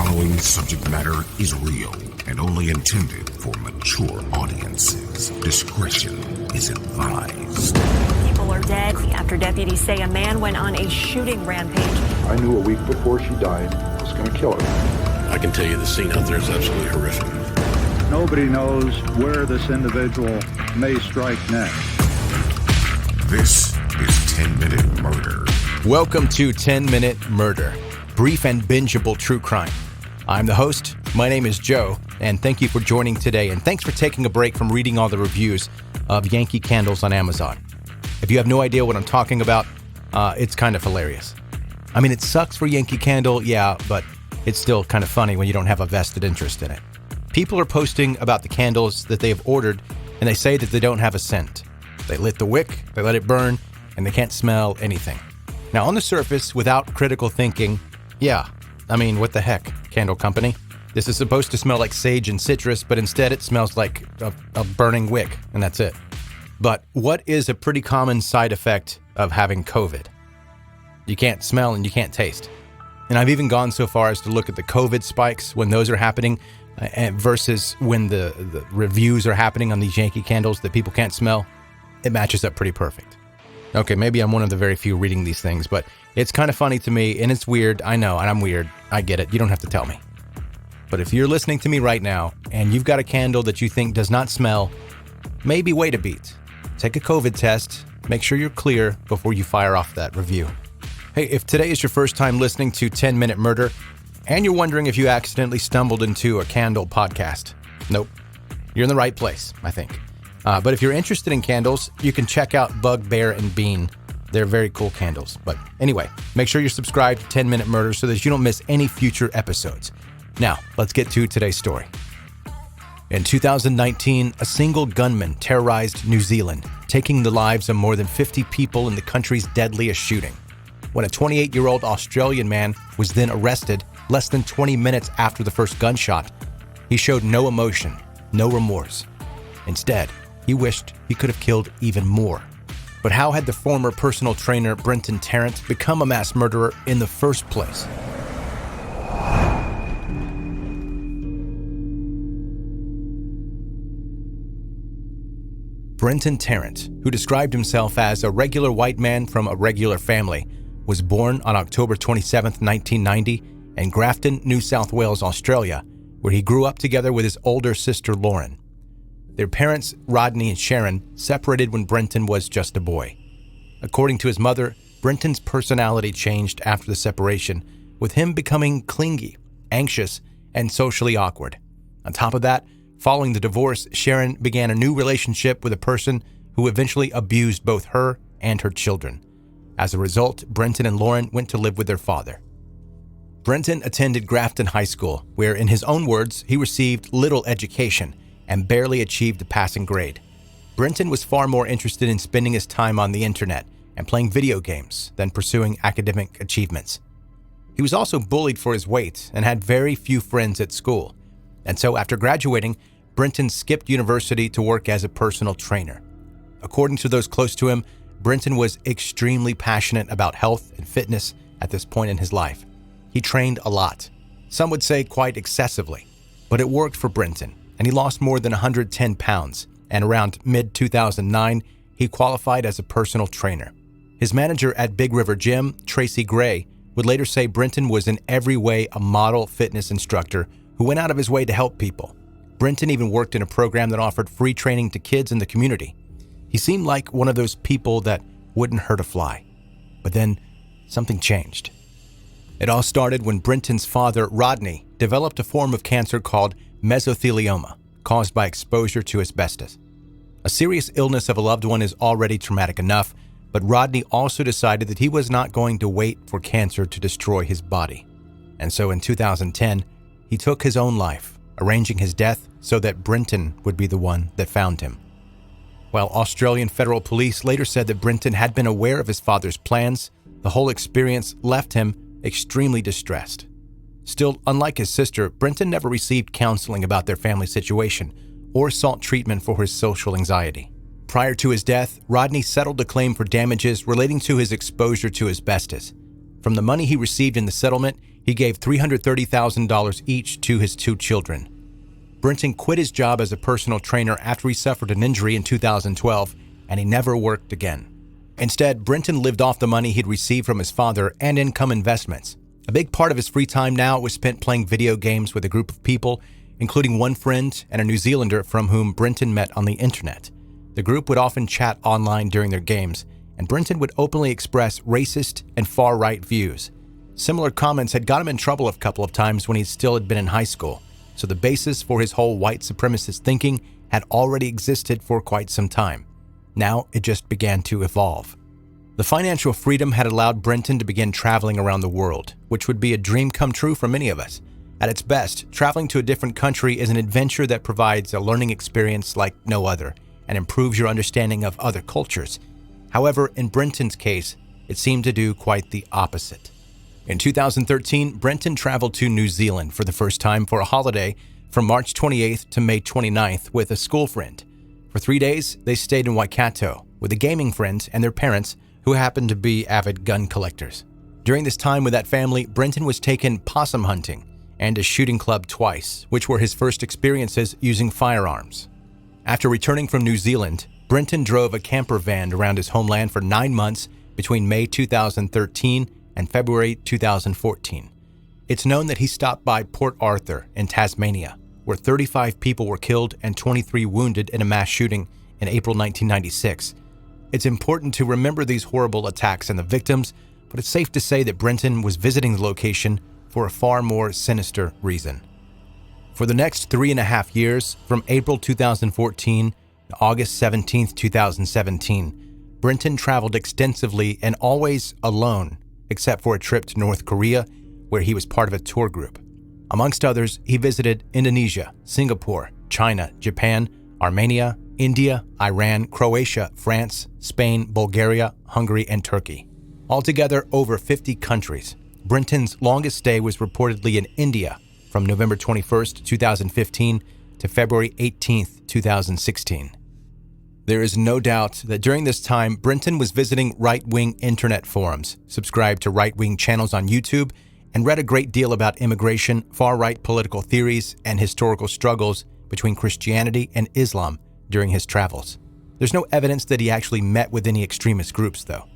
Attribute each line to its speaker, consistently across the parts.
Speaker 1: following subject matter is real and only intended for mature audiences. Discretion is advised.
Speaker 2: People are dead after deputies say a man went on a shooting rampage.
Speaker 3: I knew a week before she died I was going to kill her.
Speaker 4: I can tell you the scene out there is absolutely horrific.
Speaker 5: Nobody knows where this individual may strike next.
Speaker 1: This is 10-Minute Murder.
Speaker 6: Welcome to 10-Minute Murder, brief and bingeable true crime. I'm the host. My name is Joe, and thank you for joining today, and thanks for taking a break from reading all the reviews of Yankee Candles on Amazon. If you have no idea what I'm talking about, it's kind of hilarious. I mean, it sucks for Yankee Candle, yeah, but it's still kind of funny when you don't have a vested interest in it. People are posting about the candles that they have ordered, and they say that they don't have a scent. They lit the wick, they let it burn, and they can't smell anything. Now, on the surface, without critical thinking, yeah, I mean, what the heck, candle company? This is supposed to smell like sage and citrus, but instead it smells like a burning wick, and that's it. But what is a pretty common side effect of having COVID? You can't smell and you can't taste. And I've even gone so far as to look at the COVID spikes when those are happening versus when the reviews are happening on these Yankee candles that people can't smell. It matches up pretty perfect. Okay, maybe I'm one of the very few reading these things, but it's kind of funny to me, and it's weird. I know, and I'm weird. I get it. You don't have to tell me. But if you're listening to me right now, and you've got a candle that you think does not smell, maybe wait a beat. Take a COVID test. Make sure you're clear before you fire off that review. Hey, if today is your first time listening to 10-Minute Murder, and you're wondering if you accidentally stumbled into a candle podcast, nope. You're in the right place, I think. But if you're interested in candles, you can check out Bugbear and Bean. They're very cool candles. But anyway, make sure you're subscribed to 10-Minute Murder so that you don't miss any future episodes. Now, let's get to today's story. In 2019, a single gunman terrorized New Zealand, taking the lives of more than 50 people in the country's deadliest shooting. When a 28-year-old Australian man was then arrested less than 20 minutes after the first gunshot, he showed no emotion, no remorse. Instead, he wished he could have killed even more. But how had the former personal trainer Brenton Tarrant become a mass murderer in the first place? Brenton Tarrant, who described himself as a regular white man from a regular family, was born on October 27, 1990, in Grafton, New South Wales, Australia, where he grew up together with his older sister Lauren. Their parents, Rodney and Sharon, separated when Brenton was just a boy. According to his mother, Brenton's personality changed after the separation, with him becoming clingy, anxious, and socially awkward. On top of that, following the divorce, Sharon began a new relationship with a person who eventually abused both her and her children. As a result, Brenton and Lauren went to live with their father. Brenton attended Grafton High School, where, in his own words, he received little education and barely achieved a passing grade. Brenton was far more interested in spending his time on the internet and playing video games than pursuing academic achievements. He was also bullied for his weight and had very few friends at school. And so after graduating, Brenton skipped university to work as a personal trainer. According to those close to him, Brenton was extremely passionate about health and fitness at this point in his life. He trained a lot. Some would say quite excessively. But it worked for Brenton, and he lost more than 110 pounds, and around mid-2009, he qualified as a personal trainer. His manager at Big River Gym, Tracy Gray, would later say Brenton was in every way a model fitness instructor who went out of his way to help people. Brenton even worked in a program that offered free training to kids in the community. He seemed like one of those people that wouldn't hurt a fly. But then, something changed. It all started when Brenton's father, Rodney, developed a form of cancer called mesothelioma, caused by exposure to asbestos. A serious illness of a loved one is already traumatic enough, but Rodney also decided that he was not going to wait for cancer to destroy his body. And so in 2010, he took his own life, arranging his death so that Brenton would be the one that found him. While Australian federal police later said that Brenton had been aware of his father's plans, the whole experience left him extremely distressed. Still, unlike his sister, Brenton never received counseling about their family situation or sought treatment for his social anxiety. Prior to his death, Rodney settled a claim for damages relating to his exposure to asbestos. From the money he received in the settlement, He gave $330,000 each to his 2 children. Brenton quit his job as a personal trainer after he suffered an injury in 2012, and he never worked again. Instead, Brenton lived off the money he'd received from his father and income investments. A big part of his free time now was spent playing video games with a group of people, including one friend and a New Zealander from whom Brenton met on the internet. The group would often chat online during their games, and Brenton would openly express racist and far-right views. Similar comments had got him in trouble a couple of times when he still had been in high school, so the basis for his whole white supremacist thinking had already existed for quite some time. Now it just began to evolve. The financial freedom had allowed Brenton to begin traveling around the world, which would be a dream come true for many of us. At its best, traveling to a different country is an adventure that provides a learning experience like no other and improves your understanding of other cultures. However, in Brenton's case, it seemed to do quite the opposite. In 2013, Brenton traveled to New Zealand for the first time for a holiday from March 28th to May 29th with a school friend. For 3 days, they stayed in Waikato with a gaming friend and their parents who happened to be avid gun collectors. During this time with that family, Brenton was taken possum hunting and a shooting club twice, which were his first experiences using firearms. After returning from New Zealand, Brenton drove a camper van around his homeland for 9 months between May 2013 and February 2014. It's known that he stopped by Port Arthur in Tasmania, where 35 people were killed and 23 wounded in a mass shooting in April 1996. It's important to remember these horrible attacks and the victims, but it's safe to say that Brenton was visiting the location for a far more sinister reason. For the next 3.5 years, from April 2014 to August 17, 2017, Brenton traveled extensively and always alone, except for a trip to North Korea, where he was part of a tour group. Amongst others, he visited Indonesia, Singapore, China, Japan, Armenia, India, Iran, Croatia, France, Spain, Bulgaria, Hungary, and Turkey. Altogether, over 50 countries. Brenton's longest stay was reportedly in India from November 21st, 2015 to February 18th, 2016. There is no doubt that during this time, Brenton was visiting right-wing internet forums, subscribed to right-wing channels on YouTube, and read a great deal about immigration, far-right political theories, and historical struggles between Christianity and Islam during his travels. There's no evidence that he actually met with any extremist groups, though.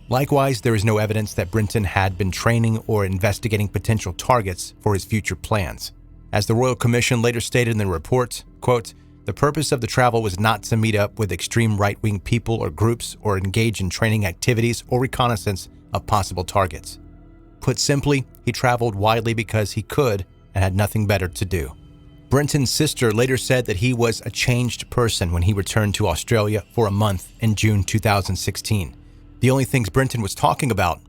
Speaker 6: Likewise, there is no evidence that Brenton had been training or investigating potential targets for his future plans. As the Royal Commission later stated in the report, quote, "The purpose of the travel was not to meet up with extreme right-wing people or groups or engage in training activities or reconnaissance of possible targets. Put simply, he traveled widely because he could and had nothing better to do." Brenton's sister later said that he was a changed person when he returned to Australia for a month in June 2016. The only things Brenton was talking about: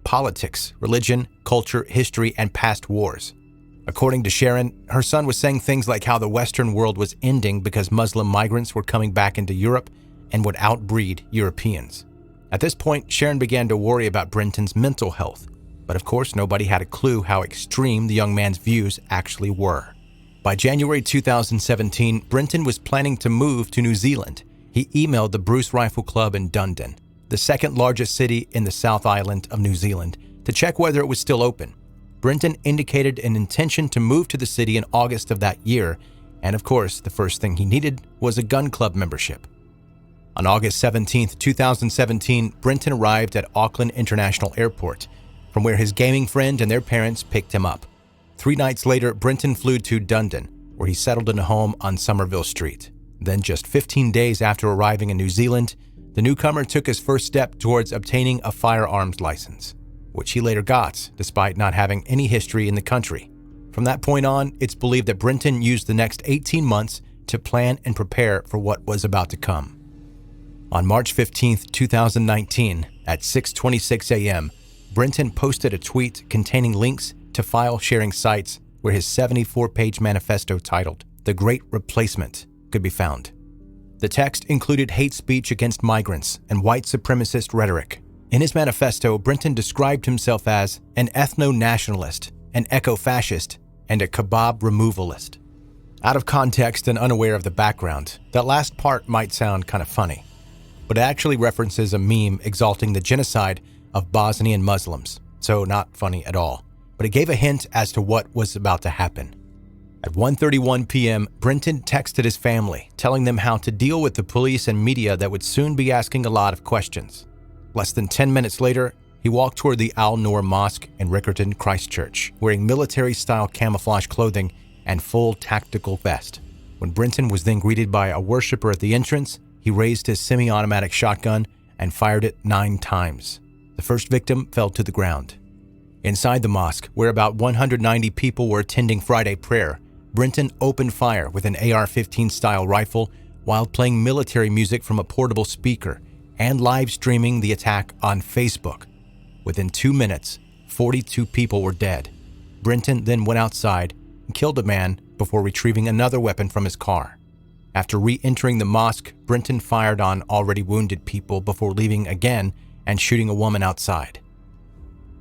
Speaker 6: politics, religion, culture, history, and past wars. According to Sharon, her son was saying things like how the Western world was ending because Muslim migrants were coming back into Europe and would outbreed Europeans. At this point, Sharon began to worry about Brenton's mental health, but of course nobody had a clue how extreme the young man's views actually were. By January 2017, Brenton was planning to move to New Zealand. He emailed the Bruce Rifle Club in Dunedin, the second largest city in the South Island of New Zealand, to check whether it was still open. Brenton indicated an intention to move to the city in August of that year, and of course, the first thing he needed was a gun club membership. On August 17, 2017, Brenton arrived at Auckland International Airport, from where his gaming friend and their parents picked him up. 3 nights later, Brenton flew to Dunedin, where he settled in a home on Somerville Street. Then, just 15 days after arriving in New Zealand, the newcomer took his first step towards obtaining a firearms license, which he later got, despite not having any history in the country. From that point on, it's believed that Brenton used the next 18 months to plan and prepare for what was about to come. On March 15, 2019, at 6:26 a.m., Brenton posted a tweet containing links to file-sharing sites where his 74-page manifesto titled "The Great Replacement" could be found. The text included hate speech against migrants and white supremacist rhetoric. In his manifesto, Brenton described himself as an ethno-nationalist, an eco-fascist, and a kebab removalist. Out of context and unaware of the background, that last part might sound kind of funny, but it actually references a meme exalting the genocide of Bosnian Muslims, so not funny at all. but it gave a hint as to what was about to happen. At 1:31 p.m., Brenton texted his family, telling them how to deal with the police and media that would soon be asking a lot of questions. Less than 10 minutes later, he walked toward the Al-Noor Mosque in Riccarton, Christchurch, wearing military-style camouflage clothing and full tactical vest. When Brenton was then greeted by a worshiper at the entrance, he raised his semi-automatic shotgun and fired it 9 times. The first victim fell to the ground. Inside the mosque, where about 190 people were attending Friday prayer, Brenton opened fire with an AR-15 style rifle while playing military music from a portable speaker and live streaming the attack on Facebook. Within 2 minutes, 42 people were dead. Brenton then went outside and killed a man before retrieving another weapon from his car. After re-entering the mosque, Brenton fired on already wounded people before leaving again and shooting a woman outside.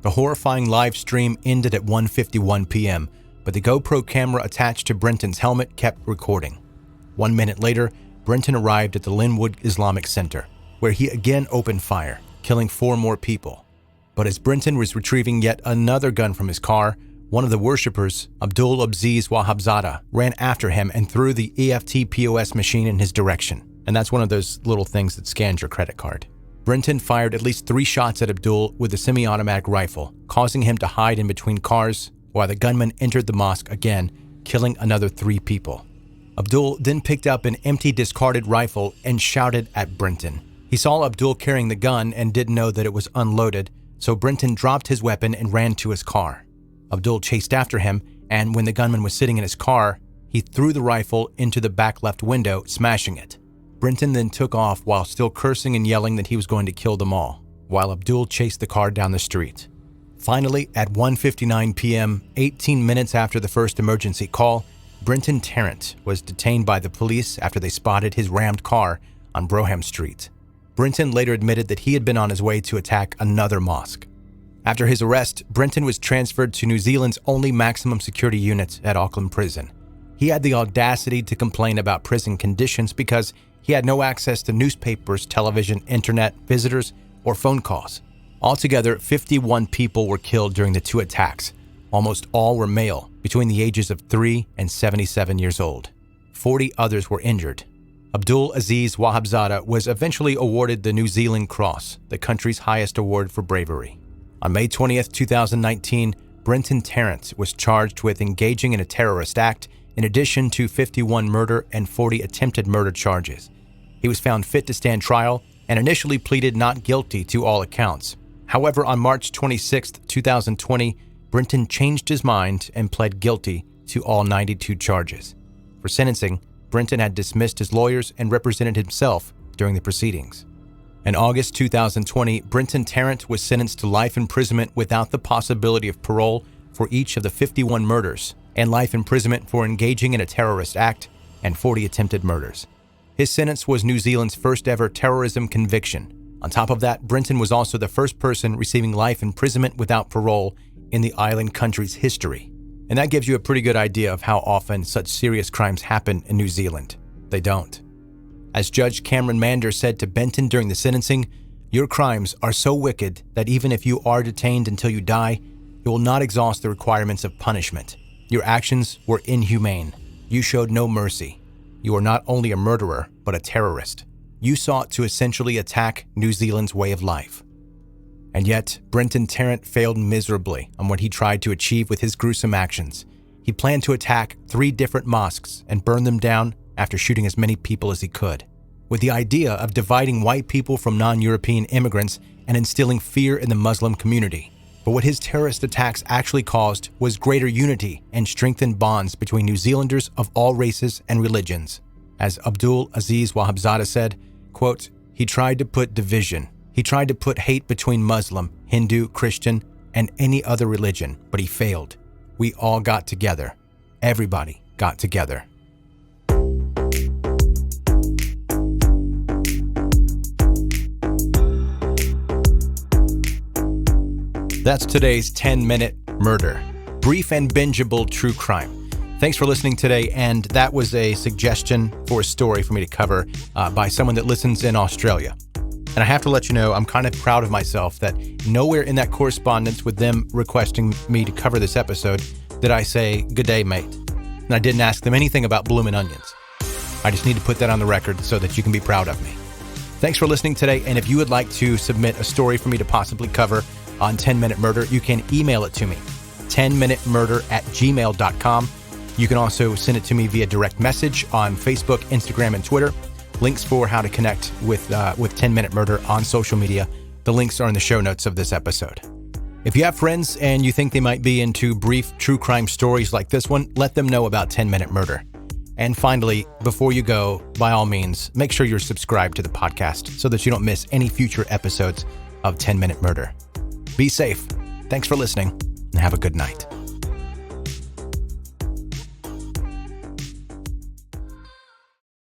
Speaker 6: The horrifying live stream ended at 1:51 p.m., but the GoPro camera attached to Brenton's helmet kept recording. 1 minute later, Brenton arrived at the Linwood Islamic Center, where he again opened fire, killing 4 more people. But as Brenton was retrieving yet another gun from his car, one of the worshippers, Abdul Aziz Wahabzada, ran after him and threw the EFT POS machine in his direction. And that's one of those little things that scans your credit card. Brenton fired at least 3 shots at Abdul with a semi-automatic rifle, causing him to hide in between cars, while the gunman entered the mosque again, killing another 3 people. Abdul then picked up an empty discarded rifle and shouted at Brenton. He saw Abdul carrying the gun and didn't know that it was unloaded, so Brenton dropped his weapon and ran to his car. Abdul chased after him, and when the gunman was sitting in his car, he threw the rifle into the back left window, smashing it. Brenton then took off while still cursing and yelling that he was going to kill them all, while Abdul chased the car down the street. Finally, at 1:59 p.m., 18 minutes after the first emergency call, Brenton Tarrant was detained by the police after they spotted his rammed car on Broham Street. Brenton later admitted that he had been on his way to attack another mosque. After his arrest, Brenton was transferred to New Zealand's only maximum security unit at Auckland Prison. He had the audacity to complain about prison conditions because he had no access to newspapers, television, internet, visitors, or phone calls. Altogether, 51 people were killed during the 2 attacks. Almost all were male, between the ages of 3 and 77 years old. 40 others were injured. Abdul Aziz Wahabzada was eventually awarded the New Zealand Cross, the country's highest award for bravery. On May 20th, 2019, Brenton Tarrant was charged with engaging in a terrorist act in addition to 51 murder and 40 attempted murder charges. He was found fit to stand trial and initially pleaded not guilty to all accounts. However, on March 26, 2020, Brenton changed his mind and pled guilty to all 92 charges. For sentencing, Brenton had dismissed his lawyers and represented himself during the proceedings. In August 2020, Brenton Tarrant was sentenced to life imprisonment without the possibility of parole for each of the 51 murders and life imprisonment for engaging in a terrorist act and 40 attempted murders. His sentence was New Zealand's first ever terrorism conviction. On top of that, Brenton was also the first person receiving life imprisonment without parole in the island country's history. And that gives you a pretty good idea of how often such serious crimes happen in New Zealand. They don't. As Judge Cameron Mander said to Benton during the sentencing, "Your crimes are so wicked that even if you are detained until you die, you will not exhaust the requirements of punishment. Your actions were inhumane. You showed no mercy. You are not only a murderer, but a terrorist. You sought to essentially attack New Zealand's way of life." And yet, Brenton Tarrant failed miserably on what he tried to achieve with his gruesome actions. He planned to attack 3 different mosques and burn them down after shooting as many people as he could, with the idea of dividing white people from non-European immigrants and instilling fear in the Muslim community. But what his terrorist attacks actually caused was greater unity and strengthened bonds between New Zealanders of all races and religions. As Abdul Aziz Wahabzada said, quote, "He tried to put division. He tried to put hate between Muslim, Hindu, Christian, and any other religion, but he failed. We all got together. Everybody got together." That's today's 10-minute murder. Brief and bingeable true crime. Thanks for listening today, and that was a suggestion for a story for me to cover by someone that listens in Australia. And I have to let you know, I'm kind of proud of myself that nowhere in that correspondence with them requesting me to cover this episode did I say, "Good day, mate." And I didn't ask them anything about bloomin' onions. I just need to put that on the record so that you can be proud of me. Thanks for listening today. And if you would like to submit a story for me to possibly cover on 10 Minute Murder, you can email it to me, 10minutemurder@gmail.com. You can also send it to me via direct message on Facebook, Instagram, and Twitter. Links for how to connect with 10 Minute Murder on social media. The links are in the show notes of this episode. If you have friends and you think they might be into brief true crime stories like this one, let them know about 10 Minute Murder. And finally, before you go, by all means, make sure you're subscribed to the podcast so that you don't miss any future episodes of 10 Minute Murder. Be safe. Thanks for listening, and have a good night.